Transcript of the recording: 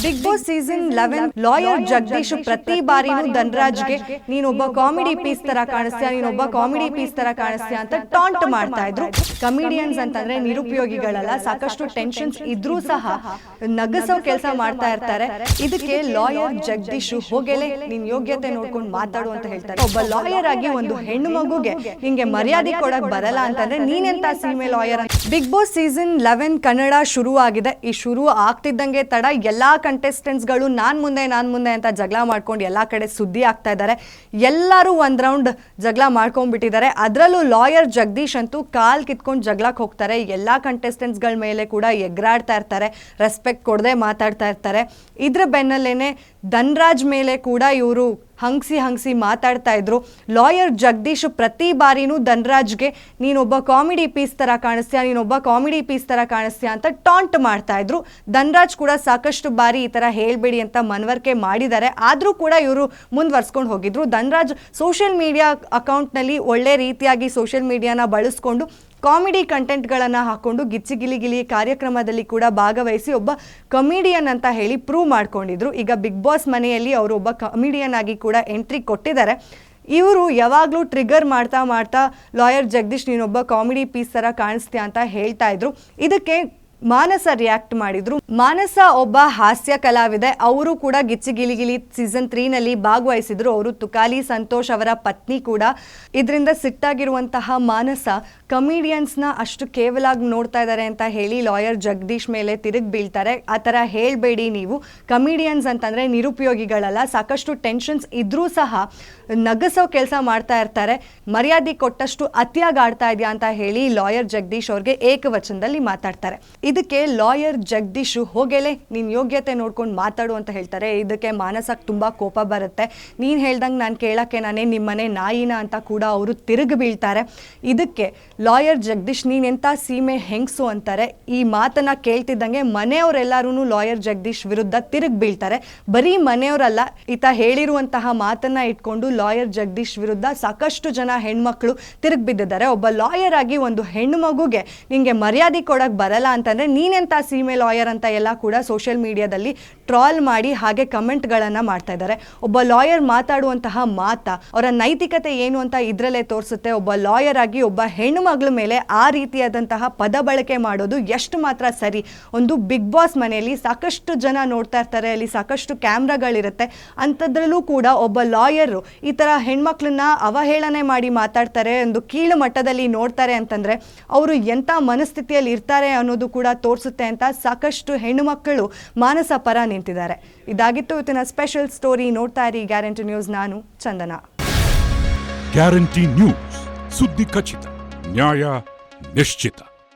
Big Boss season 11 lawyer Jagadish ಪ್ರತಿ ಬಾರಿನೂ ಧನರಾಜ್ಗೆ ನೀನೊಬ್ಬ ಕಾಮಿಡಿ ಪೀಸ್ ತರ ಕಾಣಿಸ್ತೀಯ, ನೀನೊಬ್ಬ ಕಾಮಿಡಿ ಪೀಸ್ ತರ ಕಾಣಿಸ್ತೀಯ ಅಂತ ಟಾಂಟ್ ಮಾಡ್ತಾ ಇದ್ರು. ಕಮಿಡಿಯನ್ಸ್ ಅಂತಂದ್ರೆ ನಿರುಪಯೋಗಿಗಳಲ್ಲ, ಸಾಕಷ್ಟು ಟೆನ್ಷನ್ಸ್ ಇದ್ರೂ ಸಹ ನಗಸೋ ಕೆಲಸ ಮಾಡ್ತಾ ಇರ್ತಾರೆ. ಇದಕ್ಕೆ ಲಾಯರ್ ಜಗದೀಶ್ ಹೋಗೆಲೆ ನಿನ್ ಯೋಗ್ಯತೆ ನೋಡ್ಕೊಂಡು ಮಾತಾಡು ಅಂತ ಹೇಳ್ತಾರೆ. ಒಬ್ಬ ಲಾಯರ್ ಆಗಿ ಒಂದು ಹೆಣ್ಣು ಮಗುಗೆ ನಿಂಗೆ ಮರ್ಯಾದೆ ಕೊಡಕ್ ಬರಲ್ಲ ಅಂತಂದ್ರೆ ನೀನೆಂತ ಸೀಮೆ lawyer. Bigg Boss season 11 Kannada ಶುರು ಆಗಿದೆ. ಈ ಶುರು ಆಗ್ತಿದ್ದಂಗೆ ತಡ ಎಲ್ಲಾ ಕಂಟೆಸ್ಟೆಂಟ್ಸ್ಗಳು ನಾನ್ ಮುಂದೆ ಅಂತ ಜಗಳ ಮಾಡ್ಕೊಂಡು ಎಲ್ಲಾ ಕಡೆ ಸುದ್ದಿ ಆಗ್ತಾ ಇದ್ದಾರೆ. ಎಲ್ಲರೂ ಒಂದ್ ರೌಂಡ್ ಜಗಳ ಮಾಡ್ಕೊಂಡ್ಬಿಟ್ಟಿದ್ದಾರೆ. ಅದರಲ್ಲೂ ಲಾಯರ್ ಜಗದೀಶ್ ಅಂತೂ ಕಾಲ್ ಕಿತ್ಕೊಂಡು ಜಗಳಕ್ಕೆ ಹೋಗ್ತಾರೆ. ಎಲ್ಲಾ ಕಂಟೆಸ್ಟೆಂಟ್ಸ್ಗಳ ಮೇಲೆ ಕೂಡ ಎಗ್ರಾಡ್ತಾ ಇರ್ತಾರೆ, ರೆಸ್ಪೆಕ್ಟ್ ಕೊಡದೆ ಮಾತಾಡ್ತಾ ಇರ್ತಾರೆ. ಇದ್ರ ಬೆನ್ನಲ್ಲೇನೆ ಧನರಾಜ್ ಮೇಲೆ ಕೂಡ ಇವರು ಹಂಗ್ಸಿ ಮಾತಾಡ್ತಾ ಇದ್ರು. ಲಾಯರ್ ಜಗದೀಶ್ ಪ್ರತಿ ಬಾರಿನೂ ಧನರಾಜ್ಗೆ ನೀನೊಬ್ಬ ಕಾಮಿಡಿ ಪೀಸ್ ತರ ಕಾಣಿಸ್ತೀಯ, ನೀನೊಬ್ಬ ಕಾಮಿಡಿ ಪೀಸ್ ತರ ಕಾಣಿಸ್ತೀಯ ಅಂತ ಟಾಂಟ್ ಮಾಡ್ತಾ ಇದ್ರು. ಧನರಾಜ್ ಕೂಡ ಸಾಕಷ್ಟು ಬಾರಿ ಈ ತರ ಹೇಳ್ಬೇಡಿ ಅಂತ ಮನವರಿಕೆ ಮಾಡಿದ್ದಾರೆ. ಆದ್ರೂ ಕೂಡ ಇವರು ಮುಂದುವರ್ಸ್ಕೊಂಡು ಹೋಗಿದ್ರು. ಧನರಾಜ್ ಸೋಷಿಯಲ್ ಮೀಡಿಯಾ ಅಕೌಂಟ್ನಲ್ಲಿ ಒಳ್ಳೆ ರೀತಿಯಾಗಿ ಸೋಷಿಯಲ್ ಮೀಡಿಯಾನ ಬಳಸ್ಕೊಂಡು ಕಾಮಿಡಿ ಕಂಟೆಂಟ್ಗಳನ್ನು ಹಾಕೊಂಡು ಗಿಲಿ ಕಾರ್ಯಕ್ರಮದಲ್ಲಿ ಕೂಡ ಭಾಗವಹಿಸಿ ಒಬ್ಬ ಕಮಿಡಿಯನ್ ಅಂತ ಹೇಳಿ ಪ್ರೂವ್ ಮಾಡ್ಕೊಂಡಿದ್ರು. ಈಗ ಬಿಗ್ ಬಾಸ್ ಮನೆಯಲ್ಲಿ ಅವರು ಒಬ್ಬ ಕಮಿಡಿಯನ್ ಆಗಿ ಕೂಡ ಎಂಟ್ರಿ ಕೊಟ್ಟಿದ್ದಾರೆ. ಇವರು ಯಾವಾಗಲೂ ಟ್ರಿಗರ್ ಮಾಡ್ತಾ ಲಾಯರ್ ಜಗದೀಶ್ ನೀನೊಬ್ಬ ಕಾಮಿಡಿ ಪೀಸ್ ಥರ ಕಾಣಿಸ್ತೀಯ ಅಂತ ಹೇಳ್ತಾ ಇದ್ರು. ಇದಕ್ಕೆ ಮಾನಸ ರಿಯಾಕ್ಟ್ ಮಾಡಿದ್ರು. ಮಾನಸ ಒಬ್ಬ ಹಾಸ್ಯ ಕಲಾವಿದೆ. ಅವರು ಕೂಡ ಗಿಲಿ ಸೀಸನ್ 3ನಲ್ಲಿ ಭಾಗವಹಿಸಿದ್ರು. ಅವರು ತುಕಾಲಿ ಸಂತೋಷ್ ಅವರ ಪತ್ನಿ ಕೂಡ. ಇದರಿಂದ ಸಿಟ್ಟಾಗಿರುವಂತಹ ಮಾನಸ ಕಮಿಡಿಯನ್ಸ್ನ ಅಷ್ಟು ಕೇವಲಾಗಿ ನೋಡ್ತಾ ಇದ್ದಾರೆ ಅಂತ ಹೇಳಿ ಲಾಯರ್ ಜಗದೀಶ್ ಮೇಲೆ ತಿರುಗಿ ಬೀಳ್ತಾರೆ. ಆ ಥರ ಹೇಳಬೇಡಿ, ನೀವು ಕಮಿಡಿಯನ್ಸ್ ಅಂತಂದರೆ ನಿರುಪಯೋಗಿಗಳಲ್ಲ, ಸಾಕಷ್ಟು ಟೆನ್ಷನ್ಸ್ ಇದ್ರೂ ಸಹ ನಗಸೋ ಕೆಲಸ ಮಾಡ್ತಾ ಇರ್ತಾರೆ, ಮರ್ಯಾದೆ ಕೊಟ್ಟಷ್ಟು ಅತಿಯಾಗಿ ಆಡ್ತಾ ಇದೆಯಾ ಅಂತ ಹೇಳಿ ಲಾಯರ್ ಜಗದೀಶ್ ಅವ್ರಿಗೆ ಏಕವಚನದಲ್ಲಿ ಮಾತಾಡ್ತಾರೆ. ಇದಕ್ಕೆ ಲಾಯರ್ ಜಗದೀಶ್ ಹೋಗೆಲೆ ನಿನ್ ಯೋಗ್ಯತೆ ನೋಡ್ಕೊಂಡು ಮಾತಾಡು ಅಂತ ಹೇಳ್ತಾರೆ. ಇದಕ್ಕೆ ಮಾನಸಕ್ಕೆ ತುಂಬಾ ಕೋಪ ಬರುತ್ತೆ. ನೀನ್ ಹೇಳ್ದಂಗೆ ನಾನು ಕೇಳಕ್ಕೆ ನಾನೇ ನಿಮ್ಮನೆ ನಾಯಿನ ಅಂತ ಕೂಡ ಅವರು ತಿರುಗಿ ಬೀಳ್ತಾರೆ. ಇದಕ್ಕೆ ಲಾಯರ್ ಜಗದೀಶ್ ನೀನೆಂತ ಸೀಮೆ ಹೆಂಗ್ಸು ಅಂತಾರೆ. ಈ ಮಾತನ್ನ ಕೇಳ್ತಿದ್ದಂಗೆ ಮನೆಯವರೆಲ್ಲರೂ ಲಾಯರ್ ಜಗದೀಶ್ ವಿರುದ್ಧ ತಿರುಗಿ ಬೀಳ್ತಾರೆ. ಬರೀ ಮನೆಯವರಲ್ಲ, ಈತ ಹೇಳಿರುವಂತಹ ಮಾತನ್ನ ಇಟ್ಕೊಂಡು ಲಾಯರ್ ಜಗದೀಶ್ ವಿರುದ್ಧ ಸಾಕಷ್ಟು ಜನ ಹೆಣ್ಮಕ್ಳು ತಿರುಗಿ ಬಿದ್ದಿದ್ದಾರೆ. ಒಬ್ಬ ಲಾಯರ್ ಆಗಿ ಒಂದು ಹೆಣ್ಣು ಮಗುಗೆ ನಿಂಗೆ ಮರ್ಯಾದೆ ಕೊಡಕ್ ಬರಲ್ಲ ಅಂತಂದ್ರೆ ನೀನೆಂತ ಸೀಮೆ ಲಾಯರ್ ಅಂತ ಎಲ್ಲ ಕೂಡ ಸೋಷಿಯಲ್ ಮೀಡಿಯಾದಲ್ಲಿ ಟ್ರಾಲ್ ಮಾಡಿ ಹಾಗೆ ಕಮೆಂಟ್ಗಳನ್ನು ಮಾಡ್ತಾ ಇದ್ದಾರೆ. ಒಬ್ಬ ಲಾಯರ್ ಮಾತಾಡುವಂತಹ ಮಾತಾ ಅವರ ನೈತಿಕತೆ ಏನು ಅಂತ ಇದರಲ್ಲೇ ತೋರಿಸುತ್ತೆ. ಒಬ್ಬ ಲಾಯರ್ ಆಗಿ ಒಬ್ಬ ಹೆಣ್ಣು ಮಗಳ ಮೇಲೆ ಆ ರೀತಿಯಾದಂತಹ ಪದ ಬಳಕೆ ಮಾಡೋದು ಎಷ್ಟು ಮಾತ್ರ ಸರಿ? ಒಂದು ಬಿಗ್ ಬಾಸ್ ಮನೆಯಲ್ಲಿ ಸಾಕಷ್ಟು ಜನ ನೋಡ್ತಾ ಇರ್ತಾರೆ, ಅಲ್ಲಿ ಸಾಕಷ್ಟು ಕ್ಯಾಮ್ರಾಗಳಿರುತ್ತೆ. ಅಂಥದ್ರಲ್ಲೂ ಕೂಡ ಒಬ್ಬ ಲಾಯರು ಈ ಥರ ಹೆಣ್ಮಕ್ಳನ್ನ ಅವಹೇಳನೆ ಮಾಡಿ ಮಾತಾಡ್ತಾರೆ, ಒಂದು ಕೀಳು ಮಟ್ಟದಲ್ಲಿ ನೋಡ್ತಾರೆ ಅಂತಂದರೆ ಅವರು ಎಂಥ ಮನಸ್ಥಿತಿಯಲ್ಲಿ ಇರ್ತಾರೆ ಅನ್ನೋದು ಕೂಡ ತೋರಿಸುತ್ತೆ ಅಂತ ಸಾಕಷ್ಟು ಹೆಣ್ಣು ಮಕ್ಕಳು ಮಾನಸ ಪರ ನಿಂತಿದ್ದಾರೆ. ಇದಾಗಿತ್ತು ಇವತ್ತಿನ ಸ್ಪೆಷಲ್ ಸ್ಟೋರಿ. ನೋಡ್ತಾ ಇರಿ ಗ್ಯಾರಂಟಿ ನ್ಯೂಸ್. ನಾನು ಚಂದನಾ. ಗ್ಯಾರಂಟಿ ನ್ಯೂಸ್, ಸುದ್ದಿ ಖಚಿತ, ನ್ಯಾಯ ನಿಶ್ಚಿತ.